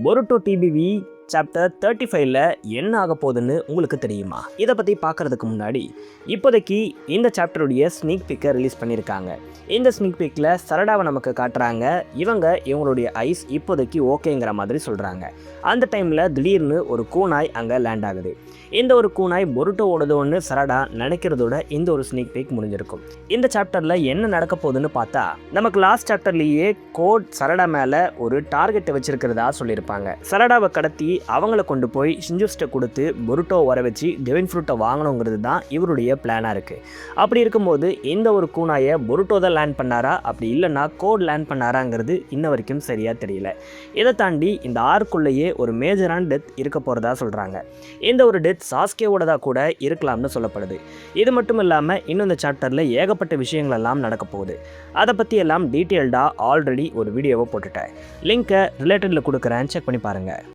பொருட்டோ DPV chapter 35ல் என்ன ஆக போகுதுன்னு உங்களுக்கு தெரியுமா? இதை பற்றி பார்க்குறதுக்கு முன்னாடி இப்போதைக்கு இந்த சாப்டருடைய ஸ்னீக் பிக்கை ரிலீஸ் பண்ணியிருக்காங்க. இந்த ஸ்னீக் பிக்கில் சரடாவை நமக்கு காட்டுறாங்க. இவங்களுடைய ஐஸ் இப்போதைக்கு ஓகேங்கிற மாதிரி சொல்கிறாங்க. அந்த டைமில் திடீர்னு ஒரு கூனாய் அங்கே லேண்ட் ஆகுது. இந்த ஒரு கூனாய் பொருட்டோவோடதுன்னு சரடா நினைக்கிறதோட இந்த ஒரு ஸ்னீக் பிக் முடிஞ்சிருக்கும். இந்த சாப்டரில் என்ன நடக்க போகுதுன்னு பார்த்தா, நமக்கு லாஸ்ட் சாப்டர்லேயே கோட் சரடா மேலே ஒரு டார்கெட்டை வச்சிருக்கிறதா சொல்லியிருப்பாங்க. சரடாவை கடத்தி அவங்கள கொண்டு போய் ஷிஞ்சுஸ்ட்டை கொடுத்து பொருட்டோ வர வச்சு டெவின் ஃப்ரூட்டை வாங்கணுங்கிறது தான் இவருடைய பிளானாக இருக்குது. அப்படி இருக்கும்போது இந்த ஒரு கூனாயை பொருட்டோ தான் லேண்ட் பண்ணாரா, அப்படி இல்லைன்னா கோட் லேண்ட் பண்ணாராங்கிறது இன்ன வரைக்கும் சரியாக தெரியல. இதை தாண்டி இந்த ஆர்க்குள்ளேயே ஒரு மேஜரான டெத் இருக்க போகிறதா சொல்கிறாங்க. இந்த ஒரு டெத் சாஸ்கேவோடதாக கூட இருக்கலாம்னு சொல்லப்படுது. இது மட்டும் இல்லாமல் இன்னும் இந்த சாப்டரில் ஏகப்பட்ட விஷயங்கள் எல்லாம் நடக்க போகுது. அதை பற்றி எல்லாம் டீட்டெயில்டாக ஆல்ரெடி ஒரு வீடியோவை போட்டுட்டேன். லிங்க்கை ரிலேட்டடில் கொடுக்குறேன், செக் பண்ணி பாருங்கள்.